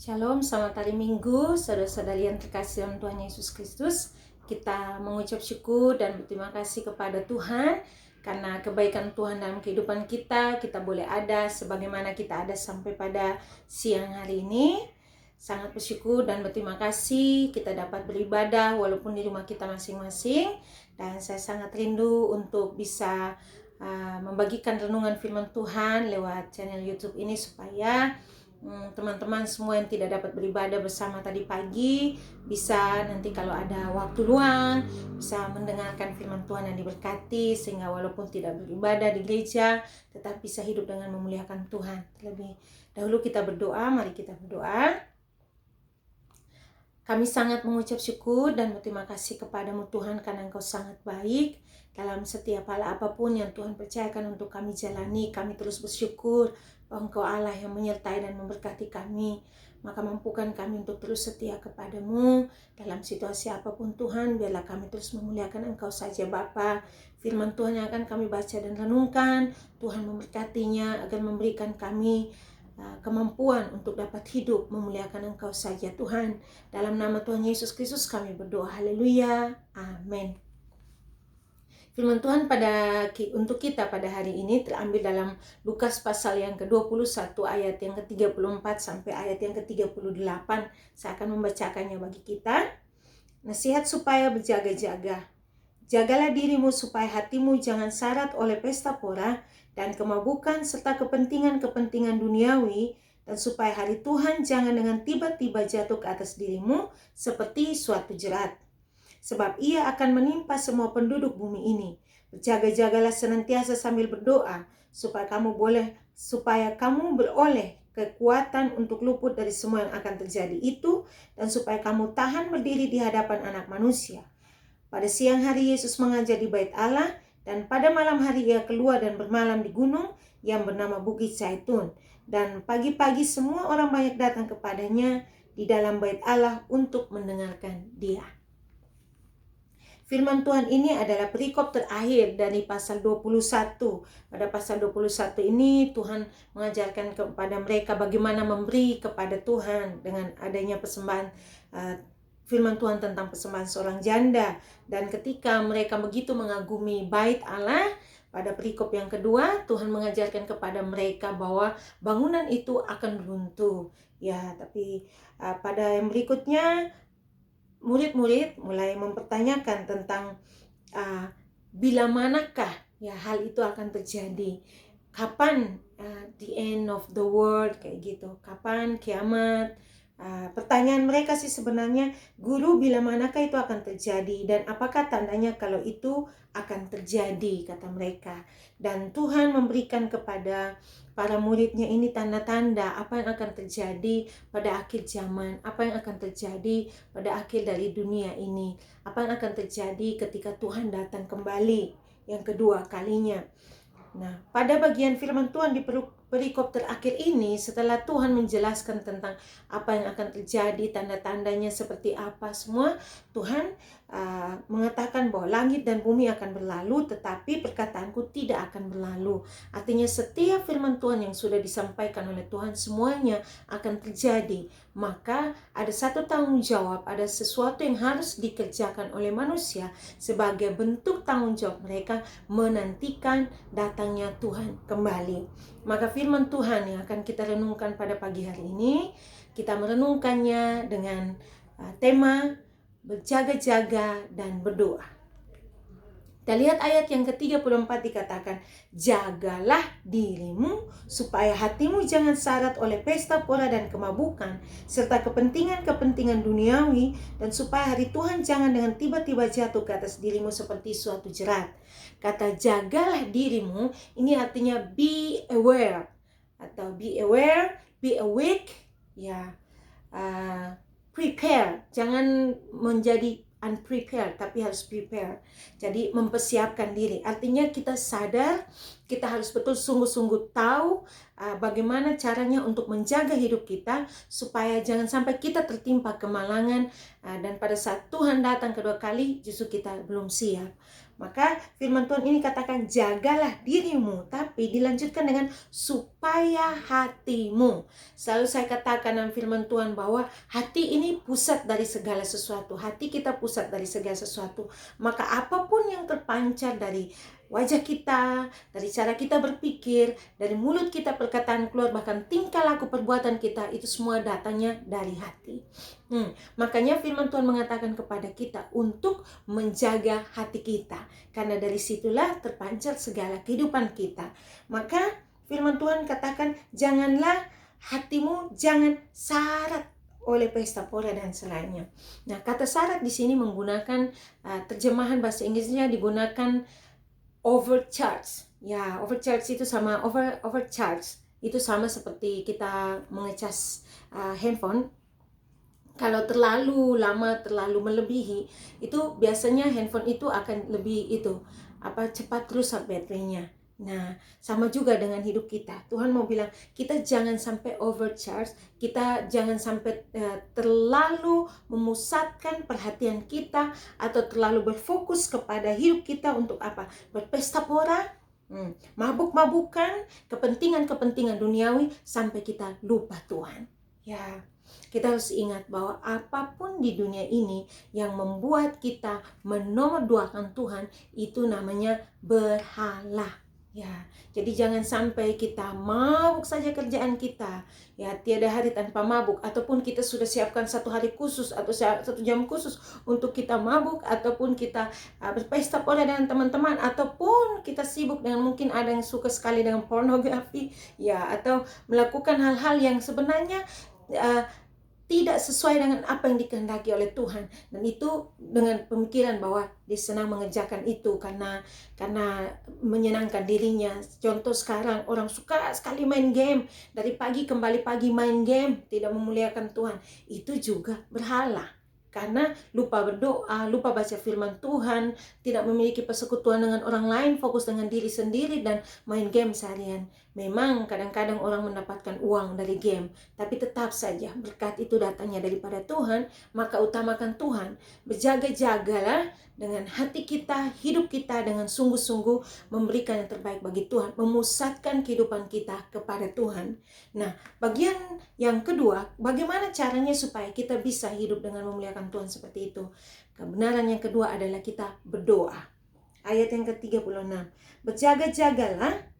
Shalom, selamat hari Minggu, saudara-saudari yang terkasih dalam Tuhan Yesus Kristus. Kita mengucap syukur dan berterima kasih kepada Tuhan karena kebaikan Tuhan dalam kehidupan kita. Kita boleh ada sebagaimana kita ada sampai pada siang hari ini. Sangat bersyukur dan berterima kasih kita dapat beribadah walaupun di rumah kita masing-masing. Dan saya sangat rindu untuk bisa membagikan renungan firman Tuhan lewat channel YouTube ini supaya teman-teman semua yang tidak dapat beribadah bersama tadi pagi bisa nanti kalau ada waktu luang bisa mendengarkan firman Tuhan yang diberkati, sehingga walaupun tidak beribadah di gereja tetap bisa hidup dengan memuliakan Tuhan. Terlebih dahulu kita berdoa, mari kita berdoa. Kami sangat mengucap syukur dan berterima kasih kepadamu Tuhan karena Engkau sangat baik. Dalam setiap hal apapun yang Tuhan percayakan untuk kami jalani, kami terus bersyukur bahwa Engkau Allah yang menyertai dan memberkati kami. Maka mampukan kami untuk terus setia kepadamu dalam situasi apapun Tuhan. Biarlah kami terus memuliakan Engkau saja Bapa. Firman Tuhan yang akan kami baca dan renungkan, Tuhan memberkatinya agar memberikan kami kemampuan untuk dapat hidup memuliakan Engkau saja Tuhan. Dalam nama Tuhan Yesus Kristus kami berdoa, haleluya, amin. Firman Tuhan untuk kita pada hari ini terambil dalam Lukas pasal yang ke-21 ayat yang ke-34 sampai ayat yang ke-38. Saya akan membacakannya bagi kita. Nasihat supaya berjaga-jaga. Jagalah dirimu supaya hatimu jangan syarat oleh pesta pora dan kemabukan serta kepentingan-kepentingan duniawi, dan supaya hari Tuhan jangan dengan tiba-tiba jatuh ke atas dirimu seperti suatu jerat. Sebab ia akan menimpa semua penduduk bumi ini. Berjaga-jagalah senantiasa sambil berdoa, supaya kamu beroleh kekuatan untuk luput dari semua yang akan terjadi itu, dan supaya kamu tahan berdiri di hadapan Anak Manusia. Pada siang hari Yesus mengajar di Bait Allah, dan pada malam hari ia keluar dan bermalam di gunung yang bernama Bukit Zaitun. Dan pagi-pagi semua orang banyak datang kepadanya di dalam Bait Allah untuk mendengarkan dia. Firman Tuhan ini adalah perikop terakhir dari pasal 21. Pada pasal 21 ini Tuhan mengajarkan kepada mereka bagaimana memberi kepada Tuhan dengan adanya persembahan firman Tuhan tentang persembahan seorang janda. Dan ketika mereka begitu mengagumi Bait Allah, pada perikop yang kedua Tuhan mengajarkan kepada mereka bahwa bangunan itu akan runtuh. Ya, tapi pada yang berikutnya murid-murid mulai mempertanyakan tentang bila manakah ya hal itu akan terjadi. Kapan the end of the world, kayak gitu. Kapan kiamat? Pertanyaan mereka sih sebenarnya, guru, bila manakah itu akan terjadi dan apakah tandanya kalau itu akan terjadi, kata mereka. Dan Tuhan memberikan kepada para muridnya ini tanda-tanda apa yang akan terjadi pada akhir zaman, apa yang akan terjadi pada akhir dari dunia ini, apa yang akan terjadi ketika Tuhan datang kembali yang kedua kalinya. Nah, pada bagian firman Tuhan di perikop terakhir ini, setelah Tuhan menjelaskan tentang apa yang akan terjadi, tanda-tandanya seperti apa semua, Tuhan mengatakan bahwa langit dan bumi akan berlalu, tetapi perkataanku tidak akan berlalu. Artinya setiap firman Tuhan yang sudah disampaikan oleh Tuhan semuanya akan terjadi. Maka ada satu tanggung jawab, ada sesuatu yang harus dikerjakan oleh manusia sebagai bentuk tanggung jawab mereka menantikan datangnya Tuhan kembali. Maka firman Tuhan yang akan kita renungkan pada pagi hari ini, kita merenungkannya dengan tema berjaga-jaga dan berdoa. Kita lihat ayat yang ke-34 dikatakan, jagalah dirimu supaya hatimu jangan syarat oleh pesta pora dan kemabukan serta kepentingan-kepentingan duniawi, dan supaya hari Tuhan jangan dengan tiba-tiba jatuh ke atas dirimu seperti suatu jerat. Kata jagalah dirimu ini artinya be aware atau be awake, ya, prepare. Jangan menjadi unprepared, tapi harus prepare. Jadi mempersiapkan diri. Artinya kita sadar, kita harus betul sungguh-sungguh tahu bagaimana caranya untuk menjaga hidup kita supaya jangan sampai kita tertimpa kemalangan dan pada saat Tuhan datang kedua kali justru kita belum siap. Maka firman Tuhan ini katakan jagalah dirimu, tapi dilanjutkan dengan supaya hatimu. Selalu saya katakan dalam firman Tuhan bahwa hati ini pusat dari segala sesuatu. Hati kita pusat dari segala sesuatu. Maka apapun yang terpancar dari wajah kita, dari cara kita berpikir, dari mulut kita perkataan keluar, bahkan tingkah laku perbuatan kita, itu semua datangnya dari hati. Makanya firman Tuhan mengatakan kepada kita untuk menjaga hati kita, karena dari situlah terpancar segala kehidupan kita. Maka firman Tuhan katakan janganlah hatimu jangan syarat oleh pesta pora dan selainnya. Nah, kata syarat di sini menggunakan terjemahan bahasa Inggrisnya digunakan overcharge. Ya, overcharge itu sama overcharge. Itu sama seperti kita mengecas handphone. Kalau terlalu lama, terlalu melebihi, itu biasanya handphone itu akan lebih cepat rusak baterainya. Nah, sama juga dengan hidup kita. Tuhan mau bilang, kita jangan sampai overcharge, kita jangan sampai terlalu memusatkan perhatian kita atau terlalu berfokus kepada hidup kita untuk apa? Berpesta pora, mabuk-mabukan, kepentingan-kepentingan duniawi sampai kita lupa Tuhan. Ya, kita harus ingat bahwa apapun di dunia ini yang membuat kita menomorduakan Tuhan, itu namanya berhala. Ya, jadi jangan sampai kita mabuk saja kerjaan kita. Ya, tiada hari tanpa mabuk. Ataupun kita sudah siapkan satu hari khusus atau satu jam khusus untuk kita mabuk, ataupun kita berpesta pora dengan teman-teman, ataupun kita sibuk dengan, mungkin ada yang suka sekali dengan pornografi, ya, atau melakukan hal-hal yang sebenarnya tidak sesuai dengan apa yang dikehendaki oleh Tuhan. Dan itu dengan pemikiran bahwa dia senang mengerjakan itu karena menyenangkan dirinya. Contoh sekarang orang suka sekali main game, dari pagi kembali pagi main game, tidak memuliakan Tuhan. Itu juga berhala. Karena lupa berdoa, lupa baca firman Tuhan, tidak memiliki persekutuan dengan orang lain, fokus dengan diri sendiri, dan main game seharian. Memang kadang-kadang orang mendapatkan uang dari game, tapi tetap saja berkat itu datangnya daripada Tuhan. Maka utamakan Tuhan. Berjaga-jagalah dengan hati kita, hidup kita dengan sungguh-sungguh memberikan yang terbaik bagi Tuhan, memusatkan kehidupan kita kepada Tuhan. Nah, bagian yang kedua, bagaimana caranya supaya kita bisa hidup dengan memuliakan Tuhan seperti itu? Kebenaran yang kedua adalah kita berdoa. Ayat yang ke-36. Berjaga-jagalah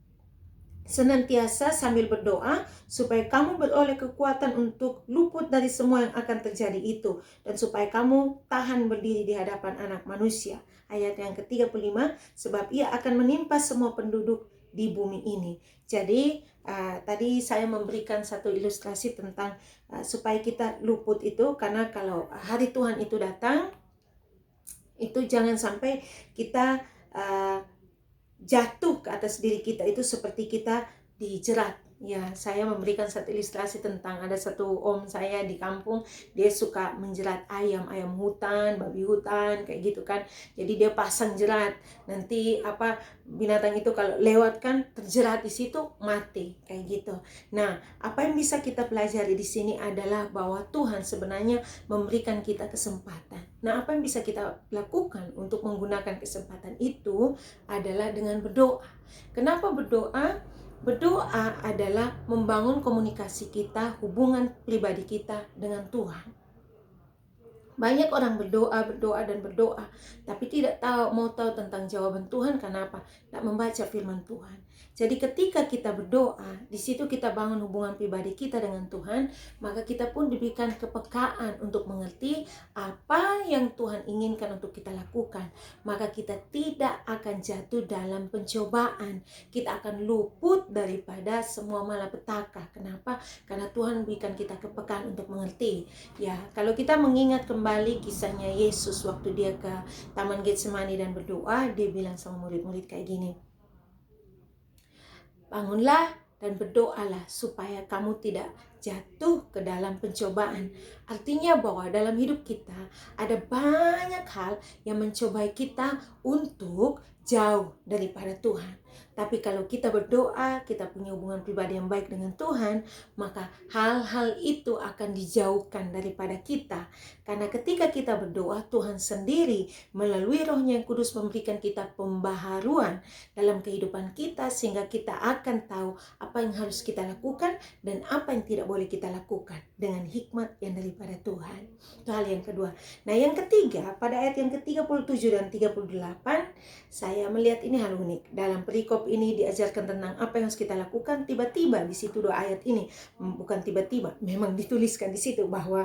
senantiasa sambil berdoa, supaya kamu beroleh kekuatan untuk luput dari semua yang akan terjadi itu, dan supaya kamu tahan berdiri di hadapan Anak Manusia. Ayat yang ke-35, sebab ia akan menimpa semua penduduk di bumi ini. Jadi tadi saya memberikan satu ilustrasi tentang supaya kita luput itu, karena kalau hari Tuhan itu datang, itu jangan sampai kita jatuh ke atas diri kita, itu seperti kita dijerat. Ya, saya memberikan satu ilustrasi tentang ada satu om saya di kampung, dia suka menjerat ayam hutan, babi hutan, kayak gitu kan. Jadi dia pasang jerat, nanti binatang itu kalau lewat kan terjerat di situ, mati, kayak gitu. Nah, apa yang bisa kita pelajari di sini adalah bahwa Tuhan sebenarnya memberikan kita kesempatan. Nah, apa yang bisa kita lakukan untuk menggunakan kesempatan itu adalah dengan berdoa. Kenapa berdoa? Berdoa adalah membangun komunikasi kita, hubungan pribadi kita dengan Tuhan. Banyak orang berdoa, tapi tidak mau tahu tentang jawaban Tuhan. Kenapa? Tidak membaca firman Tuhan. Jadi ketika kita berdoa, di situ kita bangun hubungan pribadi kita dengan Tuhan, maka kita pun diberikan kepekaan untuk mengerti apa yang Tuhan inginkan untuk kita lakukan. Maka kita tidak akan jatuh dalam pencobaan. Kita akan luput daripada semua malapetaka. Kenapa? Karena Tuhan berikan kita kepekaan untuk mengerti. Ya, kalau kita mengingat kembali kisahnya Yesus waktu dia ke Taman Getsemani dan berdoa, dia bilang sama murid-murid kayak gini, bangunlah dan berdoalah supaya kamu tidak jatuh ke dalam pencobaan. Artinya bahwa dalam hidup kita ada banyak hal yang mencobai kita untuk jauh daripada Tuhan. Tapi kalau kita berdoa, kita punya hubungan pribadi yang baik dengan Tuhan, maka hal-hal itu akan dijauhkan daripada kita. Karena ketika kita berdoa, Tuhan sendiri melalui Roh-Nya yang kudus memberikan kita pembaharuan dalam kehidupan kita, sehingga kita akan tahu apa yang harus kita lakukan dan apa yang tidak boleh kita lakukan dengan hikmat yang daripada Tuhan. Itu hal yang kedua. Nah, yang ketiga, pada ayat yang ke-37 dan 38, saya melihat ini hal unik. Dalam perikop ini diajarkan tentang apa yang harus kita lakukan. Tiba-tiba di situ dua ayat ini, bukan tiba-tiba, memang dituliskan di situ bahwa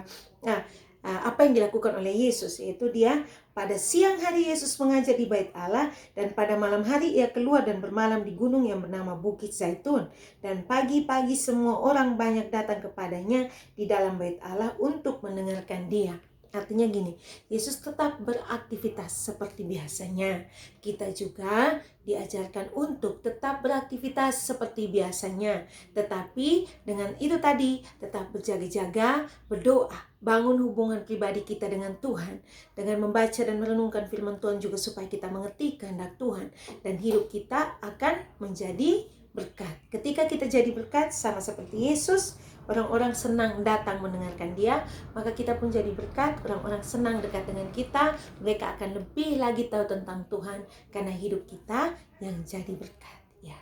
apa yang dilakukan oleh Yesus, yaitu dia pada siang hari Yesus mengajar di Bait Allah, dan pada malam hari ia keluar dan bermalam di gunung yang bernama Bukit Zaitun. Dan pagi-pagi semua orang banyak datang kepadanya di dalam Bait Allah untuk mendengarkan dia. Artinya gini, Yesus tetap beraktivitas seperti biasanya. Kita juga diajarkan untuk tetap beraktivitas seperti biasanya. Tetapi dengan itu tadi, tetap berjaga-jaga, berdoa, bangun hubungan pribadi kita dengan Tuhan. Dengan membaca dan merenungkan firman Tuhan juga supaya kita mengerti kehendak Tuhan. Dan hidup kita akan menjadi berkat. Ketika kita jadi berkat sama seperti Yesus, orang-orang senang datang mendengarkan dia, maka kita pun jadi berkat. Orang-orang senang dekat dengan kita, mereka akan lebih lagi tahu tentang Tuhan karena hidup kita yang jadi berkat. Ya,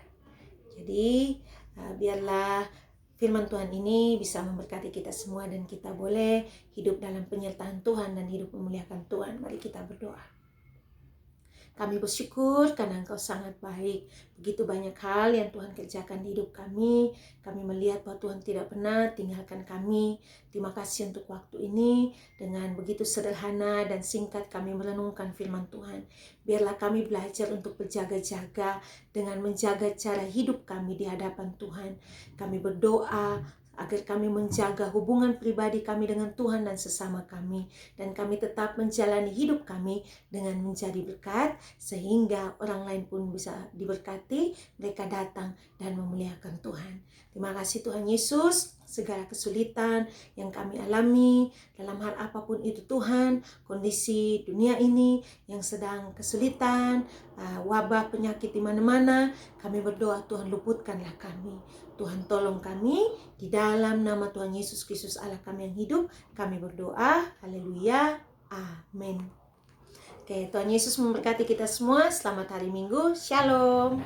jadi biarlah firman Tuhan ini bisa memberkati kita semua dan kita boleh hidup dalam penyertaan Tuhan dan hidup memuliakan Tuhan. Mari kita berdoa. Kami bersyukur karena Engkau sangat baik. Begitu banyak hal yang Tuhan kerjakan di hidup kami. Kami melihat bahwa Tuhan tidak pernah tinggalkan kami. Terima kasih untuk waktu ini. Dengan begitu sederhana dan singkat kami merenungkan firman Tuhan. Biarlah kami belajar untuk berjaga-jaga dengan menjaga cara hidup kami di hadapan Tuhan. Kami berdoa agar kami menjaga hubungan pribadi kami dengan Tuhan dan sesama kami. Dan kami tetap menjalani hidup kami dengan menjadi berkat, sehingga orang lain pun bisa diberkati, mereka datang dan memuliakan Tuhan. Terima kasih Tuhan Yesus. Segala kesulitan yang kami alami dalam hal apapun itu Tuhan, kondisi dunia ini yang sedang kesulitan, wabah penyakit di mana-mana, kami berdoa Tuhan luputkanlah kami. Tuhan tolong kami, di dalam nama Tuhan Yesus Kristus Allah kami yang hidup, kami berdoa, haleluya, amin. Oke, Tuhan Yesus memberkati kita semua, selamat hari Minggu, shalom.